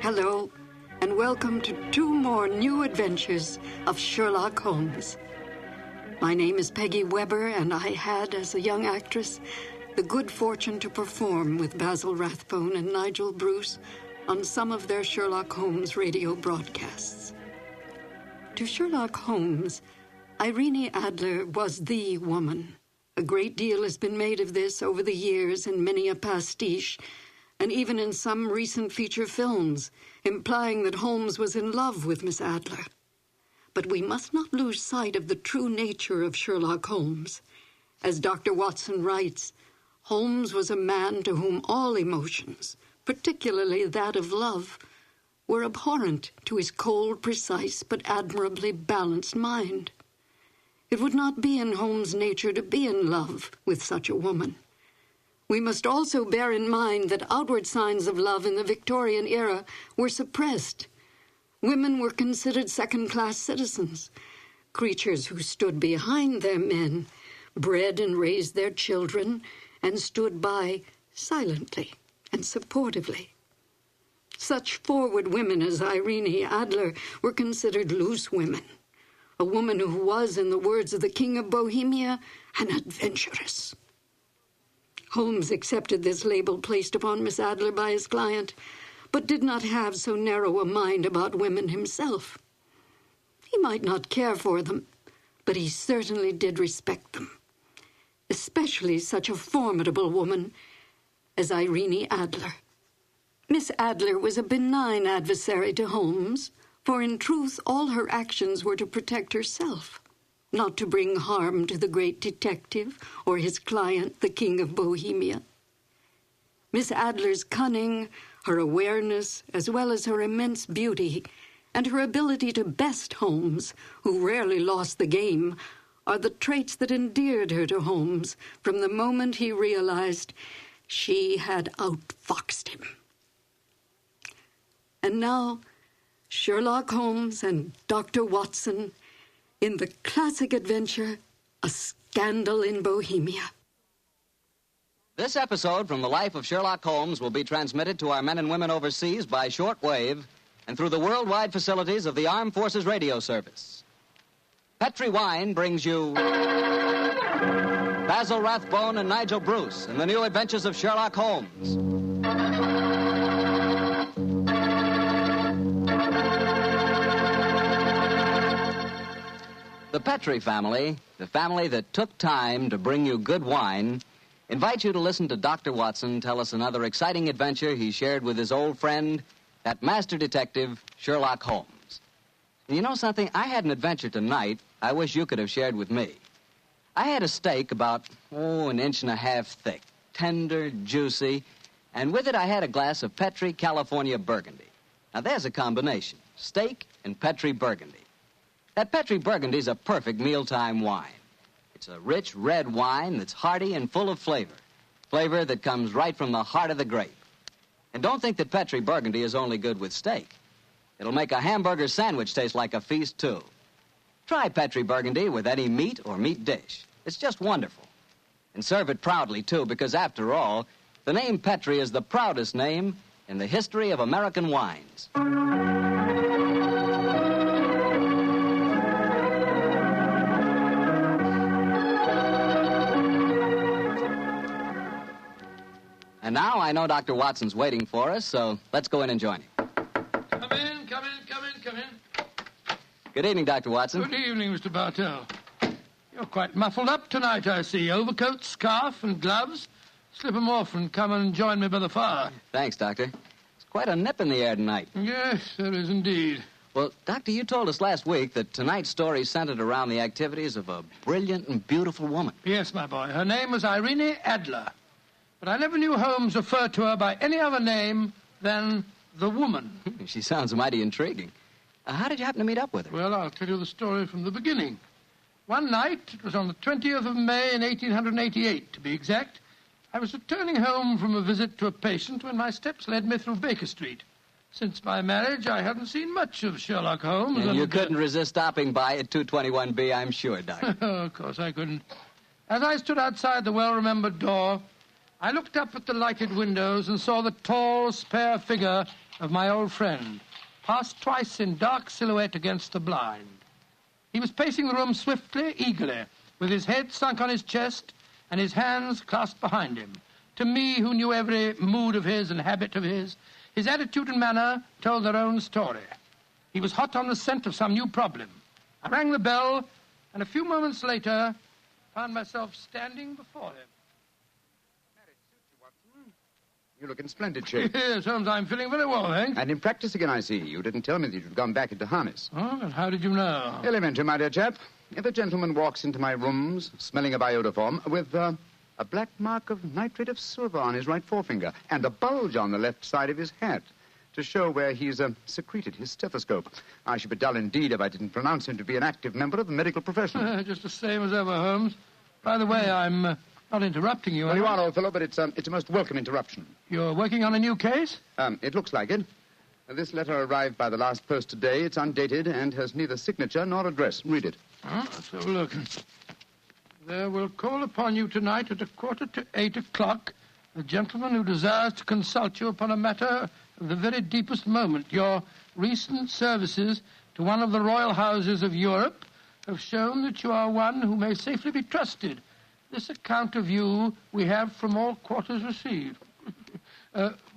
Hello, and welcome to 2 more new adventures of Sherlock Holmes. My name is Peggy Webber, and I had, as a young actress, the good fortune to perform with Basil Rathbone and Nigel Bruce on some of their Sherlock Holmes radio broadcasts. To Sherlock Holmes, Irene Adler was the woman. A great deal has been made of this over the years in many a pastiche, and even in some recent feature films, implying that Holmes was in love with Miss Adler. But we must not lose sight of the true nature of Sherlock Holmes. As Dr. Watson writes, Holmes was a man to whom all emotions, particularly that of love, were abhorrent to his cold, precise, but admirably balanced mind. It would not be in Holmes' nature to be in love with such a woman. We must also bear in mind that outward signs of love in the Victorian era were suppressed. Women were considered second-class citizens, creatures who stood behind their men, bred and raised their children, and stood by silently and supportively. Such forward women as Irene Adler were considered loose women. A woman who was, in the words of the King of Bohemia, an adventuress. Holmes accepted this label placed upon Miss Adler by his client, but did not have so narrow a mind about women himself. He might not care for them, but he certainly did respect them, especially such a formidable woman as Irene Adler. Miss Adler was a benign adversary to Holmes, for in truth all her actions were to protect herself, not to bring harm to the great detective or his client, the King of Bohemia. Miss Adler's cunning, her awareness, as well as her immense beauty, and her ability to best Holmes, who rarely lost the game, are the traits that endeared her to Holmes from the moment he realized she had outfoxed him. And now, Sherlock Holmes and Dr. Watson in the classic adventure, A Scandal in Bohemia. This episode from the life of Sherlock Holmes will be transmitted to our men and women overseas by shortwave and through the worldwide facilities of the Armed Forces Radio Service. Petri Wine brings you Basil Rathbone and Nigel Bruce in the new adventures of Sherlock Holmes. The Petri family, the family that took time to bring you good wine, invites you to listen to Dr. Watson tell us another exciting adventure he shared with his old friend, that master detective, Sherlock Holmes. And you know something? I had an adventure tonight I wish you could have shared with me. I had a steak about, 1.5 inches thick, tender, juicy, and with it I had a glass of Petri California Burgundy. Now there's a combination, steak and Petri Burgundy. That Petri Burgundy is a perfect mealtime wine. It's a rich red wine that's hearty and full of flavor. Flavor that comes right from the heart of the grape. And don't think that Petri Burgundy is only good with steak. It'll make a hamburger sandwich taste like a feast, too. Try Petri Burgundy with any meat or meat dish. It's just wonderful. And serve it proudly, too, because after all, the name Petri is the proudest name in the history of American wines. And now I know Dr. Watson's waiting for us, so let's go in and join him. Come in. Good evening, Dr. Watson. Good evening, Mr. Bartell. You're quite muffled up tonight, I see. Overcoat, scarf, and gloves. Slip 'em off and come and join me by the fire. Thanks, Doctor. It's quite a nip in the air tonight. Yes, there is indeed. Well, Doctor, you told us last week that tonight's story centered around the activities of a brilliant and beautiful woman. Yes, my boy. Her name was Irene Adler. But I never knew Holmes refer to her by any other name than the woman. She sounds mighty intriguing. How did you happen to meet up with her? Well, I'll tell you the story from the beginning. One night, it was on the 20th of May in 1888, to be exact, I was returning home from a visit to a patient when my steps led me through Baker Street. Since my marriage, I hadn't seen much of Sherlock Holmes. And you couldn't resist stopping by at 221B, I'm sure, Doctor. Of course I couldn't. As I stood outside the well-remembered door, I looked up at the lighted windows and saw the tall, spare figure of my old friend, passed twice in dark silhouette against the blind. He was pacing the room swiftly, eagerly, with his head sunk on his chest and his hands clasped behind him. To me, who knew every mood of his and habit of his attitude and manner told their own story. He was hot on the scent of some new problem. I rang the bell, and a few moments later, found myself standing before him. You look in splendid shape. Yes, Holmes, I'm feeling very well, thanks. And in practice again, I see. You didn't tell me that you'd gone back into harness. Oh, and how did you know? Elementary, my dear chap. If a gentleman walks into my rooms smelling of iodoform with a black mark of nitrate of silver on his right forefinger and a bulge on the left side of his hat to show where he's secreted his stethoscope, I should be dull indeed if I didn't pronounce him to be an active member of the medical profession. Just the same as ever, Holmes. By the way, I'm not interrupting you. Well, you are, old fellow, but it's a most welcome interruption. You're working on a new case? It looks like it. This letter arrived by the last post today. It's undated and has neither signature nor address. Read it. Let's have a look. There will call upon you tonight at 7:45 a gentleman who desires to consult you upon a matter of the very deepest moment. Your recent services to one of the royal houses of Europe have shown that you are one who may safely be trusted. This account of you we have from all quarters received.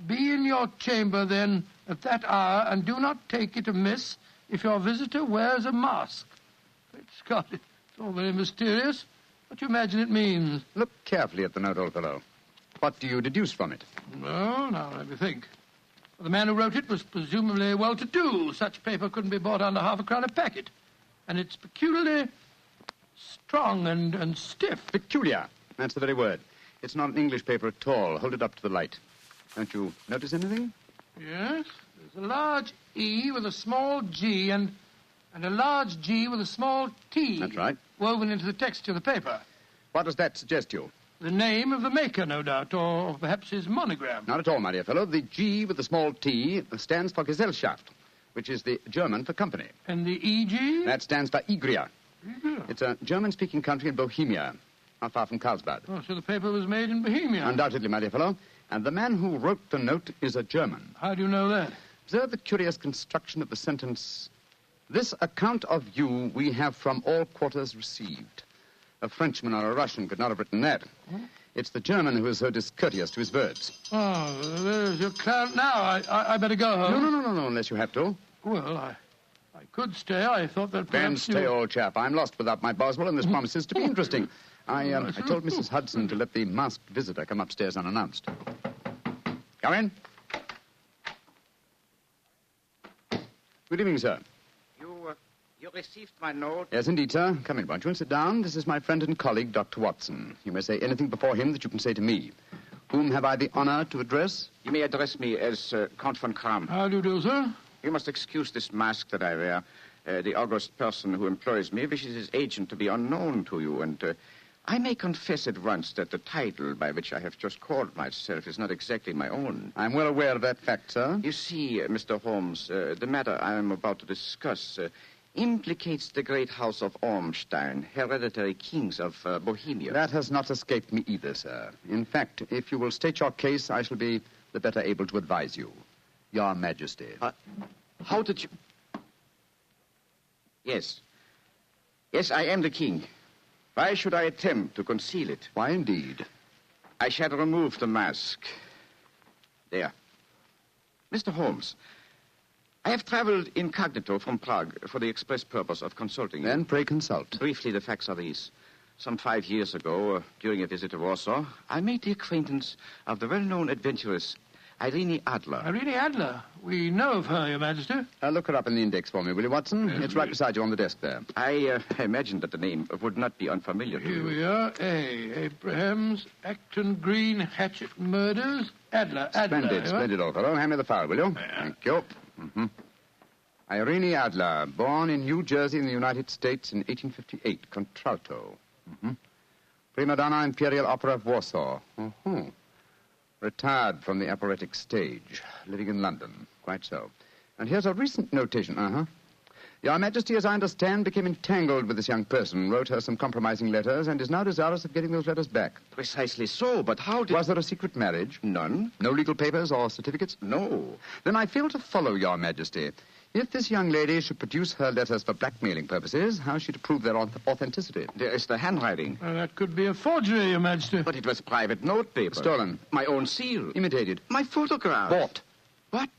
Be in your chamber, then, at that hour, and do not take it amiss if your visitor wears a mask. Great Scott, it's all very mysterious. What do you imagine it means? Look carefully at the note, old fellow. What do you deduce from it? Oh, now, let me think. Well, the man who wrote it was presumably well-to-do. Such paper couldn't be bought under half a crown a packet. And it's peculiarly strong and stiff. Peculiar. That's the very word. It's not an English paper at all. Hold it up to the light. Don't you notice anything? Yes. There's a large E with a small G and a large G with a small T. That's right. Woven into the texture of the paper. What does that suggest to you? The name of the maker, no doubt, or perhaps his monogram. Not at all, my dear fellow. The G with the small T stands for Gesellschaft, which is the German for company. And the EG? That stands for Igria. It's a German-speaking country in Bohemia, not far from Carlsbad. Oh, so the paper was made in Bohemia? Undoubtedly, my dear fellow. And the man who wrote the note is a German. How do you know that? Observe the curious construction of the sentence. This account of you we have from all quarters received. A Frenchman or a Russian could not have written that. It's the German who is so discourteous to his verbs. Oh, there's your client now. I better go home. No, unless you have to. Well, I could stay. I thought that Then perhaps stay, old chap. I'm lost without my Boswell, and this promises to be interesting. I told Mrs. Hudson to let the masked visitor come upstairs unannounced. Come in. Good evening, sir. You received my note? Yes, indeed, sir. Come in, won't you, and sit down. This is my friend and colleague, Dr. Watson. You may say anything before him that you can say to me. Whom have I the honor to address? You may address me as Count von Kram. How do you do, sir? You must excuse this mask that I wear. The august person who employs me wishes his agent to be unknown to you, and I may confess at once that the title by which I have just called myself is not exactly my own. I'm well aware of that fact, sir. You see, Mr. Holmes, the matter I am about to discuss implicates the great house of Ormstein, hereditary kings of Bohemia. That has not escaped me either, sir. In fact, if you will state your case, I shall be the better able to advise you. Your Majesty. How did you... Yes. Yes, I am the king. Why should I attempt to conceal it? Why, indeed? I shall remove the mask. There. Mr. Holmes, I have traveled incognito from Prague for the express purpose of consulting you. Then pray consult. Briefly, the facts are these. Some 5 years ago, during a visit to Warsaw, I made the acquaintance of the well-known adventuress Irene Adler. Irene Adler? We know of her, Your Majesty. Look her up in the index for me, will you, Watson? Yes, it's right beside you on the desk there. I imagined that the name would not be unfamiliar to you. Here we are. Abrahams, Acton Green, Hatchet Murders, Adler. Splendid, old fellow. Hand me the file, will you? Yeah. Thank you. Irene Adler, born in New Jersey in the United States in 1858, contralto. Prima donna Imperial Opera of Warsaw. Retired from the operatic stage, living in London. Quite so. And here's a recent notation. Your Majesty, as I understand, became entangled with this young person, wrote her some compromising letters, and is now desirous of getting those letters back. Precisely so, but how did... Was there a secret marriage? None. No legal papers or certificates? No. Then I fail to follow, Your Majesty. If this young lady should produce her letters for blackmailing purposes, how is she to prove their authenticity? There is the handwriting. Well, that could be a forgery, Your Majesty. But it was private notepaper. Stolen. My own seal. Imitated. My photograph. Bought. What?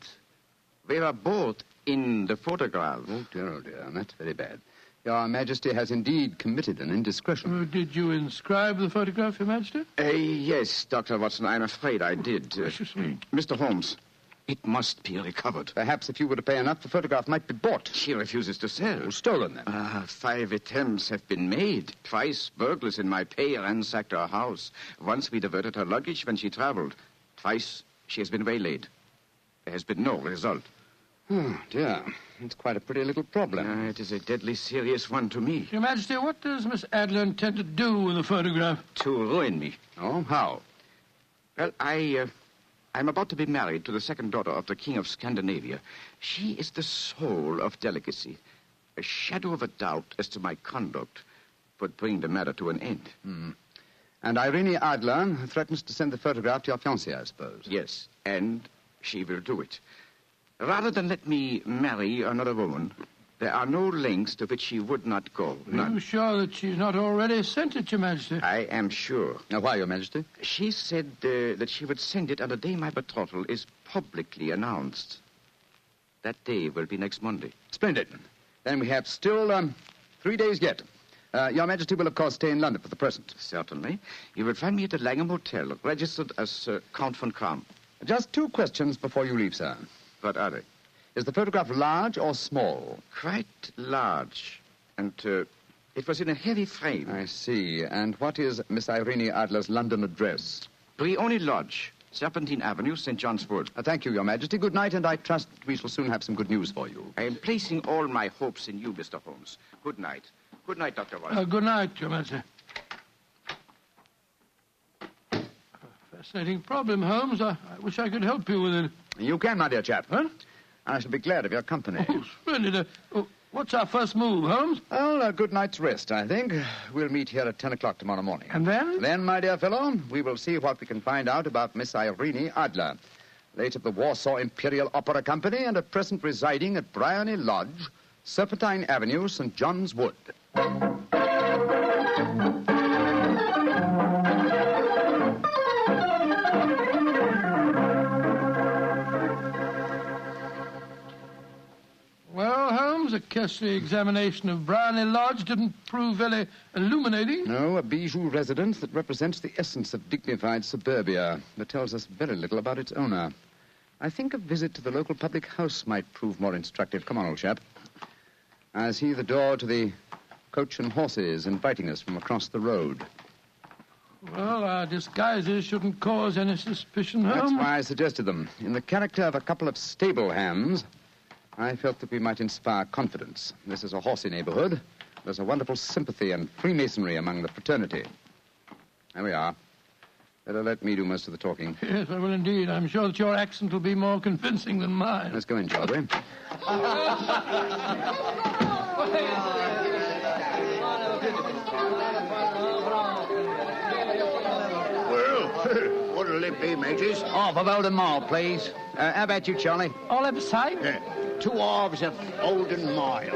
They were both in the photograph. Oh, dear, that's very bad. Your Majesty has indeed committed an indiscretion. Did you inscribe the photograph, Your Majesty? Yes, Dr. Watson, I'm afraid I did. Precious me. Mr. Holmes, it must be recovered. Perhaps if you were to pay enough, the photograph might be bought. She refuses to sell. Oh, stolen, then. 5 attempts have been made. Twice burglars in my pay ransacked her house. Once we diverted her luggage when she traveled. Twice she has been waylaid. There has been no result. Oh, dear. It's quite a pretty little problem. It is a deadly serious one to me. Your Majesty, what does Miss Adler intend to do with the photograph? To ruin me. Oh, how? Well, I'm about to be married to the second daughter of the King of Scandinavia. She is the soul of delicacy. A shadow of a doubt as to my conduct would bring the matter to an end. And Irene Adler threatens to send the photograph to your fiancée, I suppose. Yes, and she will do it. Rather than let me marry another woman, there are no lengths to which she would not go. Are you sure that she's not already sent it, Your Majesty? I am sure. Now, why, Your Majesty? She said that she would send it on the day my betrothal is publicly announced. That day will be next Monday. Splendid. Then we have still 3 days yet. Your Majesty will, of course, stay in London for the present. Certainly. You will find me at the Langham Hotel, registered as Count von Kram. Just 2 questions before you leave, sir. What are they? Is the photograph large or small? Quite large. And it was in a heavy frame. I see. And what is Miss Irene Adler's London address? Brioni Lodge, Serpentine Avenue, St. John's Wood. Thank you, Your Majesty. Good night, and I trust we shall soon have some good news for you. I am placing all my hopes in you, Mr. Holmes. Good night. Good night, Dr. Watson. Good night, Your Majesty. Fascinating problem, Holmes. I wish I could help you with it. You can, my dear chap. Huh? I shall be glad of your company. Oh, splendid. What's our first move, Holmes? Well, a good night's rest, I think. We'll meet here at 10 o'clock tomorrow morning. And then? Then, my dear fellow, we will see what we can find out about Miss Irene Adler, late of the Warsaw Imperial Opera Company and at present residing at Briony Lodge, Serpentine Avenue, St. John's Wood. Well, Holmes, a cursory examination of Briony Lodge didn't prove very illuminating. No, a bijou residence that represents the essence of dignified suburbia, but tells us very little about its owner. I think a visit to the local public house might prove more instructive. Come on, old chap. I see the door to the Coach and Horses inviting us from across the road. Well, our disguises shouldn't cause any suspicion, Holmes. That's why I suggested them. In the character of a couple of stable hands, I felt that we might inspire confidence. This is a horsey neighborhood. There's a wonderful sympathy and Freemasonry among the fraternity. There we are. Better let me do most of the talking. Yes, I will indeed. I'm sure that your accent will be more convincing than mine. Let's go in, shall we? Well, what'll it be, mateys? Half of Oldham Mile, please. How about you, Charlie? All of a sight? 2 halves of Oldham Mile.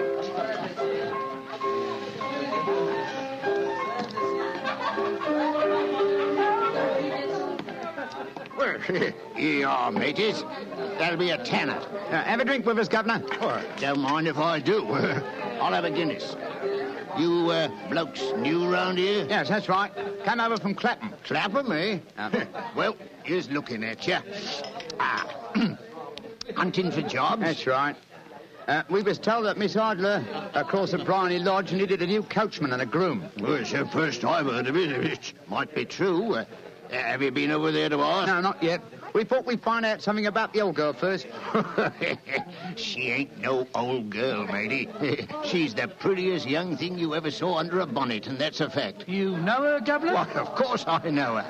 Well, here you are, mateys. That'll be a tenner. Have a drink with us, Governor. Oh, don't mind if I do. I'll have a Guinness. You blokes new round here? Yes, that's right. Come over from Clapham. Clapham, eh? Well, here's looking at you. Hunting for jobs? That's right. We was told that Miss Adler across at Briony Lodge needed a new coachman and a groom. Well, it's the first I've heard of it. It might be true. Have you been over there to ask? No, not yet. We thought we'd find out something about the old girl first. She ain't no old girl, matey. She's the prettiest young thing you ever saw under a bonnet, and that's a fact. You know her, Governor? Why, of course I know her.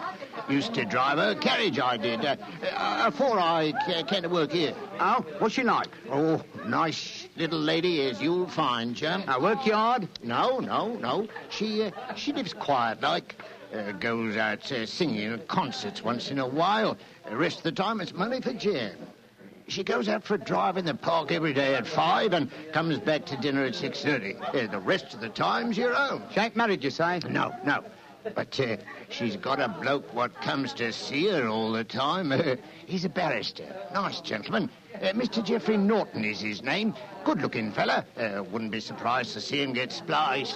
Used to drive her carriage, I did. Afore I came to work here. Oh, what's she like? Oh, nice, little lady, as you'll find, chum. Now, work hard? No. She lives quiet like. Goes out singing at concerts once in a while. The rest of the time it's money for jam. She goes out for a drive in the park every day at 5 and comes back to dinner at 6:30. The rest of the time's your own. She ain't married, you say? No. But she's got a bloke what comes to see her all the time. He's a barrister. Nice gentleman. Mr. Geoffrey Norton is his name. Good-looking fella. Wouldn't be surprised to see him get spliced.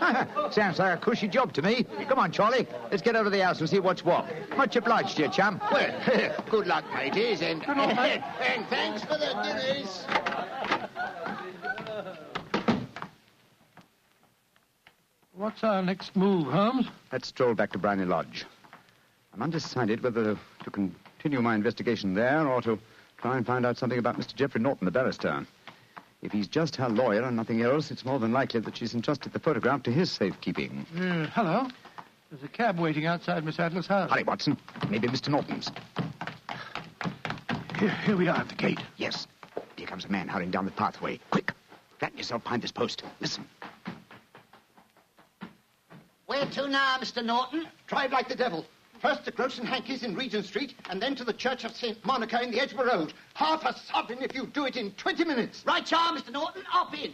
Sounds like a cushy job to me. Come on, Charlie. Let's get over to the house and see what's what. Much obliged to you, chum. Well, good luck, mateys, and thanks for the dinners. What's our next move, Holmes? Let's stroll back to Briny Lodge. I'm undecided whether to continue my investigation there or to try and find out something about Mr. Geoffrey Norton, the barrister. If he's just her lawyer and nothing else, it's more than likely that she's entrusted the photograph to his safekeeping. Hello. There's a cab waiting outside Miss Adler's house. Hurry, Watson. Maybe Mr. Norton's. Here we are at the gate. Yes. Here comes a man hurrying down the pathway. Quick. Flatten yourself behind this post. Listen. Where to now, Mr. Norton? Drive like the devil. First to Gross and Hankey's in Regent Street, and then to the Church of St. Monica in the Edgware Road. Half a sovereign if you do it in 20 minutes. Right, you are, Mr. Norton. Up in.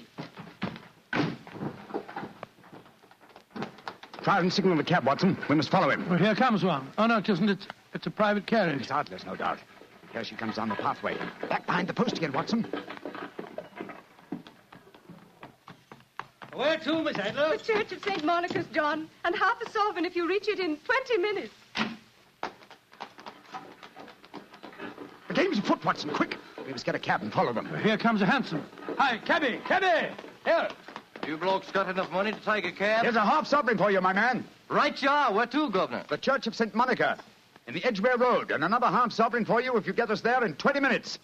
Try and signal the cab, Watson. We must follow him. Well, here comes one. Oh, no, it isn't. It's a private carriage. Miss Adler's, no doubt. Here she comes down the pathway. Back behind the post again, Watson. Where to, Miss Adler? The Church of St. Monica's, John, and half a sovereign if you reach it in 20 minutes. The game's afoot, Watson. Quick. We must get a cab and follow them. Here comes a hansom. Hi, cabby! Here! You blokes got enough money to take a cab? Here's a half sovereign for you, my man. Right you are. Where to, Governor? The Church of St. Monica in the Edgware Road, and another half sovereign for you if you get us there in 20 minutes.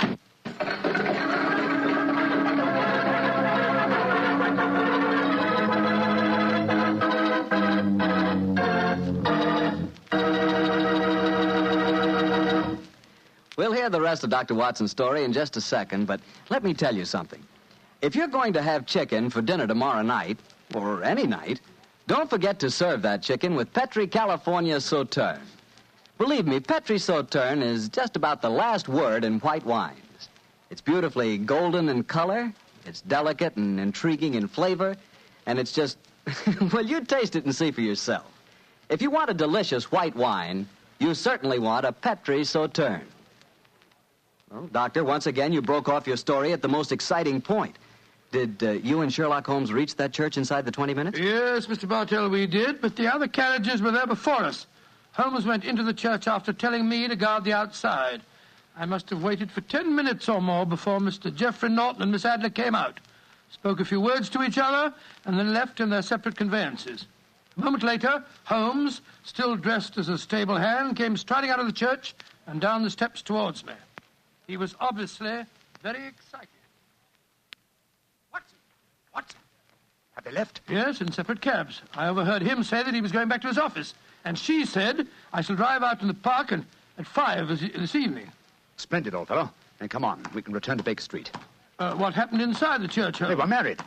We'll hear the rest of Dr. Watson's story in just a second, but let me tell you something. If you're going to have chicken for dinner tomorrow night, or any night, don't forget to serve that chicken with Petri California Sauterne. Believe me, Petri Sauterne is just about the last word in white wines. It's beautifully golden in color, it's delicate and intriguing in flavor, and it's just, well, you taste it and see for yourself. If you want a delicious white wine, you certainly want a Petri Sauterne. Well, Doctor, once again, you broke off your story at the most exciting point. Did you and Sherlock Holmes reach that church inside the 20 minutes? Yes, Mr. Bartell, we did, but the other carriages were there before us. Holmes went into the church after telling me to guard the outside. I must have waited for 10 minutes or more before Mr. Geoffrey Norton and Miss Adler came out, spoke a few words to each other, and then left in their separate conveyances. A moment later, Holmes, still dressed as a stable hand, came striding out of the church and down the steps towards me. He was obviously very excited. Watson. Have they left? Yes, in separate cabs. I overheard him say that he was going back to his office. And she said, I shall drive out in the park at 5 this evening. Splendid, old fellow. Then come on. We can return to Baker Street. What happened inside the church, Holmes? They were married.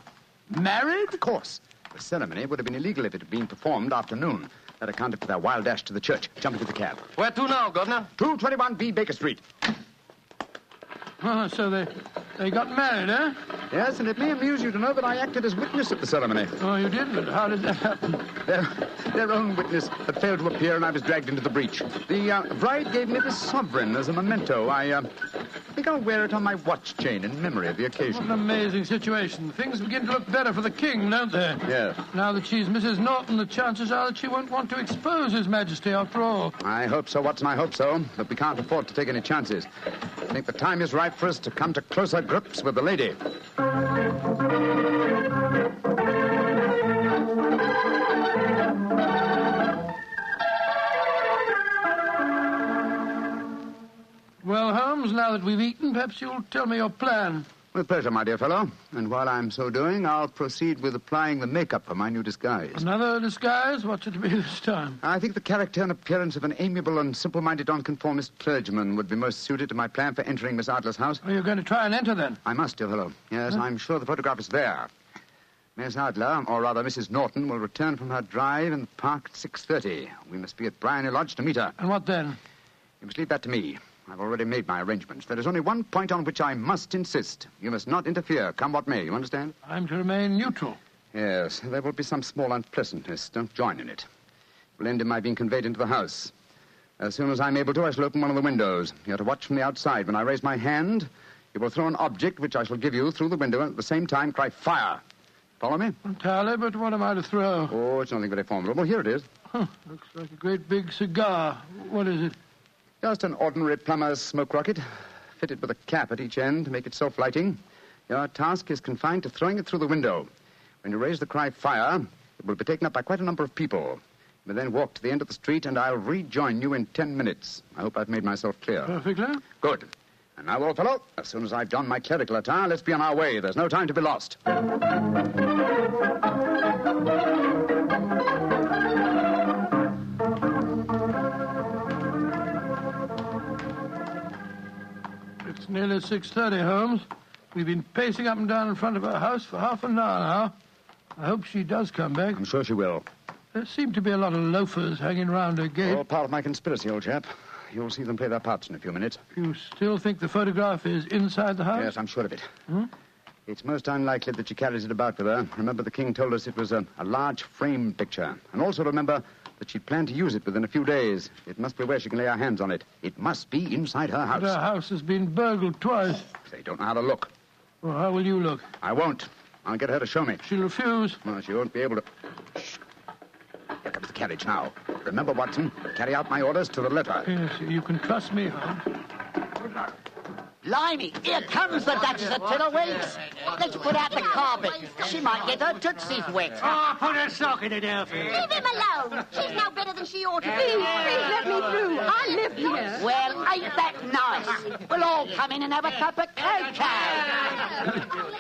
Married? Of course. The ceremony would have been illegal if it had been performed after noon. That accounted for their wild dash to the church. Jump into the cab. Where to now, Governor? 221B Baker Street. Oh, so they got married, eh? Yes, and it may amuse you to know that I acted as witness at the ceremony. Oh, you did? But how did that happen? Their own witness had failed to appear, and I was dragged into the breach. The bride gave me this sovereign as a memento. I think I'll wear it on my watch chain in memory of the occasion. What an amazing situation. Things begin to look better for the king, don't they? Yes. Now that she's Mrs. Norton, the chances are that she won't want to expose His Majesty after all. I hope so, Watson, I hope so. But we can't afford to take any chances. I think the time is ripe for us to come to closer grips with the lady. Well, Holmes, now that we've eaten, perhaps you'll tell me your plan. With pleasure, my dear fellow. And while I'm so doing, I'll proceed with applying the makeup for my new disguise. Another disguise? What's it to be this time? I think the character and appearance of an amiable and simple-minded nonconformist clergyman would be most suited to my plan for entering Miss Adler's house. Are you going to try and enter, then? I must, dear fellow. Yes, I'm sure the photograph is there. Miss Adler, or rather Mrs. Norton, will return from her drive in the park at 6:30. We must be at Bryony Lodge to meet her. And what then? You must leave that to me. I've already made my arrangements. There is only one point on which I must insist. You must not interfere, come what may. You understand? I'm to remain neutral. Yes, there will be some small unpleasantness. Don't join in it. It will end in my being conveyed into the house. As soon as I'm able to, I shall open one of the windows. You're to watch from the outside. When I raise my hand, you will throw an object which I shall give you through the window and at the same time cry, fire. Follow me? Entirely, but what am I to throw? Oh, it's nothing very formidable. Here it is. Looks like a great big cigar. What is it? Just an ordinary plumber's smoke rocket, fitted with a cap at each end to make it self-lighting. Your task is confined to throwing it through the window. When you raise the cry, fire, it will be taken up by quite a number of people. You may then walk to the end of the street, and I'll rejoin you in 10 minutes. I hope I've made myself clear. Perfectly. Good. And now, old fellow, as soon as I've donned my clerical attire, let's be on our way. There's no time to be lost. It's nearly 6:30, Holmes. We've been pacing up and down in front of her house for half an hour now. I hope she does come back. I'm sure she will. There seem to be a lot of loafers hanging round her gate. All part of my conspiracy, old chap. You'll see them play their parts in a few minutes. You still think the photograph is inside the house? Yes, I'm sure of it. Hmm? It's most unlikely that she carries it about with her. Remember, the king told us it was a large frame picture. And also remember that she planned to use it within a few days. It must be where she can lay her hands on it. It must be inside her house. But her house has been burgled twice. They don't know how to look. Well, how will you look? I won't. I'll get her to show me. She'll refuse. No, she won't be able to. Shh. Here comes the carriage now. Remember, Watson, carry out my orders to the letter. Yes, you can trust me, Holmes. Blimey, here comes the Duchess of Tiddlewigs. Let's put out the carpet. She might get her tootsies wet. Oh, put a sock in it, Alfie. Leave him alone. She's no better than she ought to be. Please let me through. I live here. Well, ain't that nice? We'll all come in and have a cup of cocoa.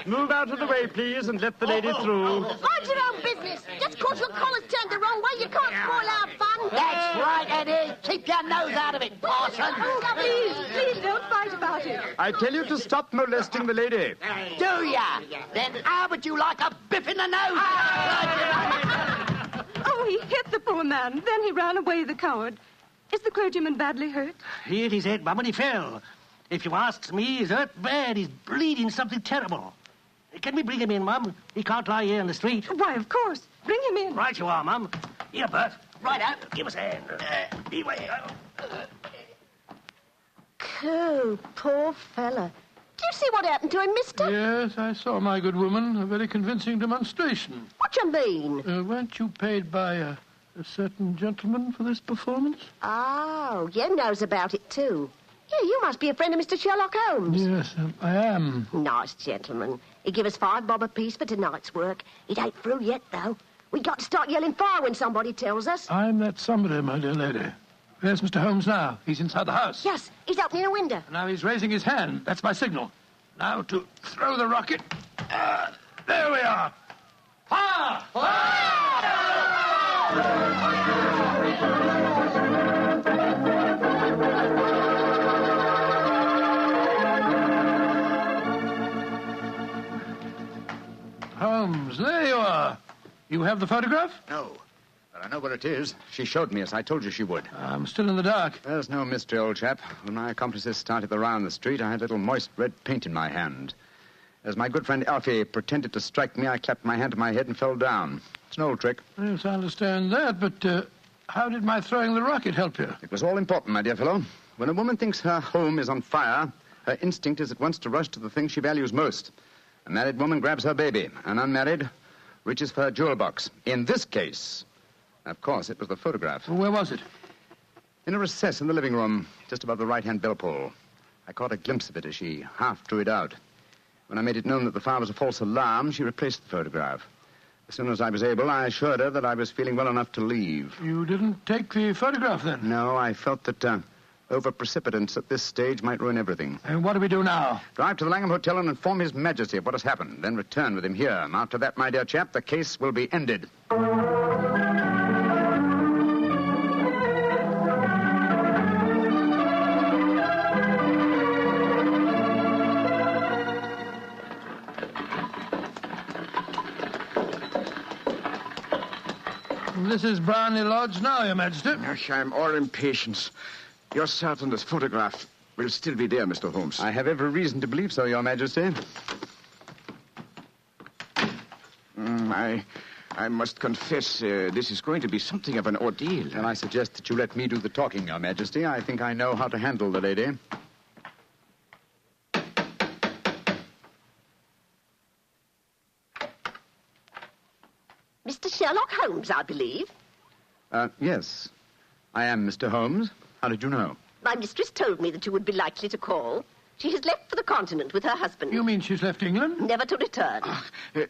Move out of the way, please, and let the lady through. Mind your own business. Just 'cause your collar's turned the wrong way, you can't spoil our fun. That's right, Eddie. Keep your nose out of it, parson. Please don't fight about it. I tell you to stop molesting the lady. Do ya? Then how would you like a biff in the nose? Oh, he hit the poor man. Then he ran away, the coward. Is the clergyman badly hurt? He hit his head, Mum, and he fell. If you asks me, he's hurt bad. He's bleeding something terrible. Can we bring him in, Mum? He can't lie here in the street. Why, of course. Bring him in. Right you are, Mum. Here, Bert. Right out. Give us a hand. Beware. Coo, poor fella. Do you see what happened to him, mister? Yes, I saw, my good woman. A very convincing demonstration. What do you mean? Weren't you paid by a certain gentleman for this performance? Oh, you knows about it, too. Yeah, you must be a friend of Mr. Sherlock Holmes. Yes, I am. Nice gentleman. He give us $5 apiece for tonight's work. It ain't through yet, though. We got to start yelling fire when somebody tells us. I'm that somebody, my dear lady. Where's Mr. Holmes now? He's inside the house. Yes, he's opening a window. Now he's raising his hand. That's my signal. Now to throw the rocket. There we are. Fire! Holmes, there you are. You have the photograph? No, but I know where it is. She showed me, as I told you she would. I'm still in the dark. There's no mystery, old chap. When my accomplices started the row in the street, I had a little moist red paint in my hand. As my good friend Alfie pretended to strike me, I clapped my hand to my head and fell down. It's an old trick. Yes, I understand that, but how did my throwing the rocket help you? It was all important, my dear fellow. When a woman thinks her home is on fire, her instinct is at once to rush to the thing she values most. A married woman grabs her baby. An unmarried reaches for her jewel box. In this case, of course, it was the photograph. Well, where was it? In a recess in the living room, just above the right-hand bell pull. I caught a glimpse of it as she half drew it out. When I made it known that the fire was a false alarm, she replaced the photograph. As soon as I was able, I assured her that I was feeling well enough to leave. You didn't take the photograph, then? No, I felt that Over-precipitance at this stage might ruin everything. And what do we do now? Drive to the Langham Hotel and inform His Majesty of what has happened. Then return with him here. After that, my dear chap, the case will be ended. This is Brownlee Lodge now, Your Majesty. I'm all impatience. You're certain this photograph will still be there, Mr. Holmes? I have every reason to believe so, Your Majesty. I must confess, this is going to be something of an ordeal. And I suggest that you let me do the talking, Your Majesty. I think I know how to handle the lady. Mr. Sherlock Holmes, I believe. Yes. I am Mr. Holmes. How did you know? My mistress told me that you would be likely to call. She has left for the continent with her husband. You mean she's left England? Never to return.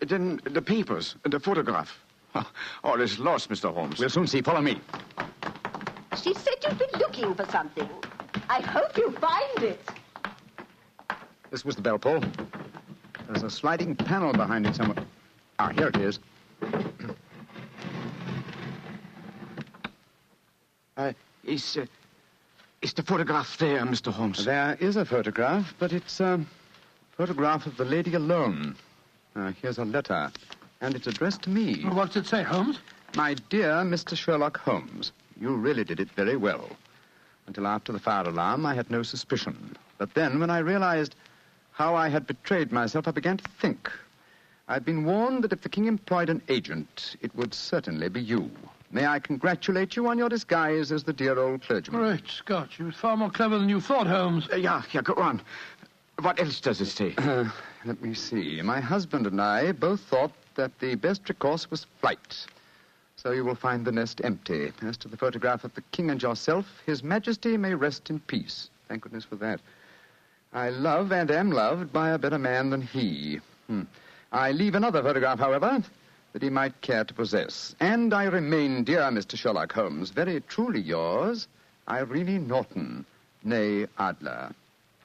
Then the papers, the photograph. All is lost, Mr. Holmes. We'll soon see. Follow me. She said you'd been looking for something. I hope you find it. This was the bell pull. There's a sliding panel behind it somewhere. Ah, here it is. Is the photograph there, Mr. Holmes? There is a photograph, but it's a photograph of the lady alone. Here's a letter, and it's addressed to me. Well, what's it say, Holmes? My dear Mr. Sherlock Holmes, you really did it very well. Until after the fire alarm, I had no suspicion. But then, when I realized how I had betrayed myself, I began to think. I'd been warned that if the king employed an agent, it would certainly be you. May I congratulate you on your disguise as the dear old clergyman? Great Scott, you was far more clever than you thought, Holmes. Yeah, go on. What else does it say? Let me see. My husband and I both thought that the best recourse was flight. So you will find the nest empty. As to the photograph of the king and yourself, His Majesty may rest in peace. Thank goodness for that. I love and am loved by a better man than he. I leave another photograph, however, that he might care to possess. And I remain, dear Mr. Sherlock Holmes, very truly yours, Irene Norton, née Adler.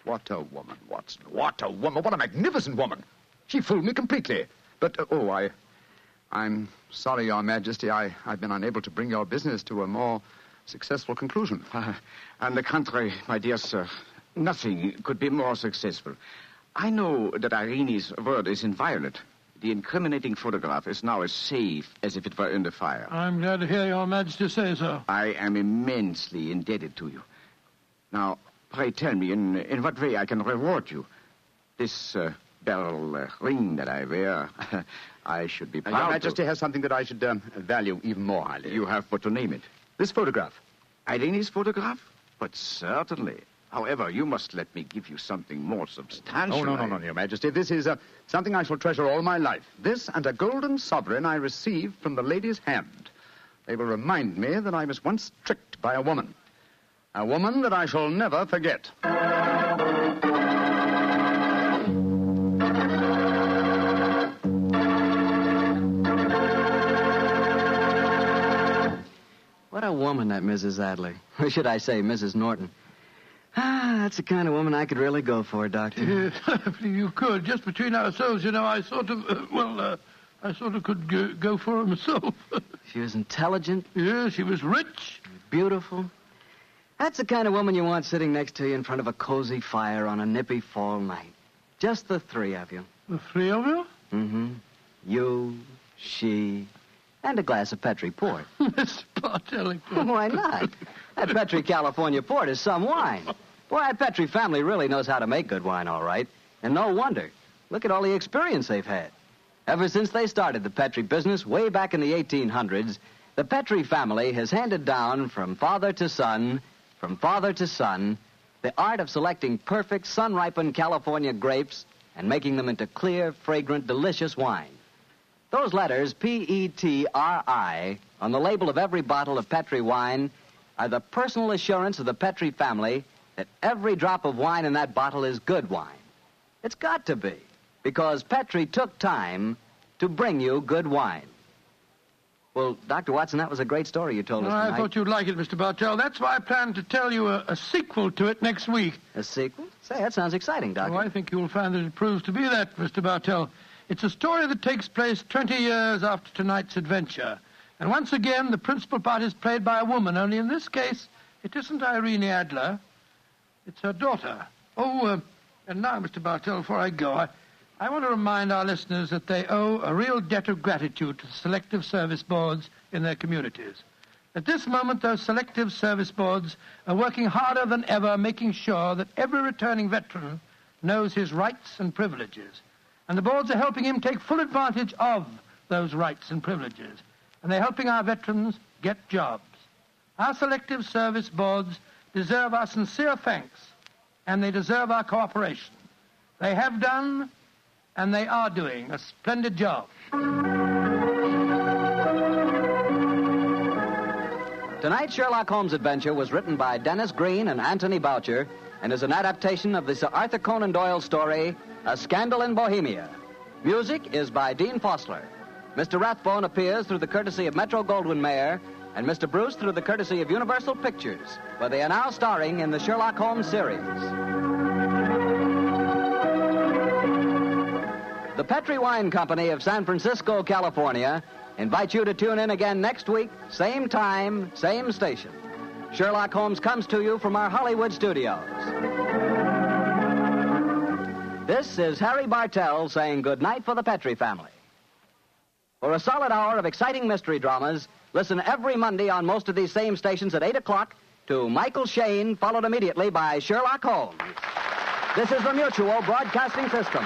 What a woman, Watson. What a woman. What a magnificent woman. She fooled me completely. But, I'm sorry, Your Majesty. I've been unable to bring your business to a more successful conclusion. On the contrary, my dear sir, nothing could be more successful. I know that Irene's word is inviolate. The incriminating photograph is now as safe as if it were in the fire. I'm glad to hear Your Majesty say so. I am immensely indebted to you. Now, pray tell me in what way I can reward you. This beryl ring that I wear, I should be proud Your Majesty has something that I should value even more highly. You have but to name it. This photograph. Irene's photograph? But certainly. However, you must let me give you something more substantial. Oh, no, Your Majesty. This is something I shall treasure all my life. This and a golden sovereign I received from the lady's hand. They will remind me that I was once tricked by a woman. A woman that I shall never forget. What a woman, that Mrs. Adler. Or should I say, Mrs. Norton. That's the kind of woman I could really go for, Doctor. Yes, you could. Just between ourselves, you know, I sort of could go for her myself. She was intelligent. Yeah, she was rich. Beautiful. That's the kind of woman you want sitting next to you in front of a cozy fire on a nippy fall night. Just the three of you. The three of you? Mm-hmm. You, she, and a glass of Petri port. Miss Bartelli. Why not? That Petri California port is some wine. Boy, that Petri family really knows how to make good wine, all right. And no wonder. Look at all the experience they've had. Ever since they started the Petri business way back in the 1800s, the Petri family has handed down from father to son, the art of selecting perfect sun-ripened California grapes and making them into clear, fragrant, delicious wine. Those letters, P-E-T-R-I, on the label of every bottle of Petri wine are the personal assurance of the Petri family that every drop of wine in that bottle is good wine. It's got to be, because Petri took time to bring you good wine. Well, Dr. Watson, that was a great story you told us I tonight. thought you'd like it, Mr. Bartell. That's why I plan to tell you a sequel to it next week. A sequel? Say, that sounds exciting, Doctor. Oh, I think you'll find that it proves to be that, Mr. Bartell. It's a story that takes place 20 years after tonight's adventure. And once again, the principal part is played by a woman, only in this case, it isn't Irene Adler. It's her daughter. Oh, and now, Mr. Bartell, before I go, I want to remind our listeners that they owe a real debt of gratitude to the selective service boards in their communities. At this moment, those selective service boards are working harder than ever, making sure that every returning veteran knows his rights and privileges. And the boards are helping him take full advantage of those rights and privileges. And they're helping our veterans get jobs. Our selective service boards deserve our sincere thanks, and they deserve our cooperation. They have done, and they are doing, a splendid job. Tonight's Sherlock Holmes adventure was written by Dennis Green and Anthony Boucher and is an adaptation of the Sir Arthur Conan Doyle story, A Scandal in Bohemia. Music is by Dean Fossler. Mr. Rathbone appears through the courtesy of Metro-Goldwyn-Mayer and Mr. Bruce through the courtesy of Universal Pictures, where they are now starring in the Sherlock Holmes series. The Petri Wine Company of San Francisco, California, invites you to tune in again next week, same time, same station. Sherlock Holmes comes to you from our Hollywood studios. This is Harry Bartell saying good night for the Petri family. For a solid hour of exciting mystery dramas, listen every Monday on most of these same stations at 8 o'clock to Michael Shayne, followed immediately by Sherlock Holmes. This is the Mutual Broadcasting System.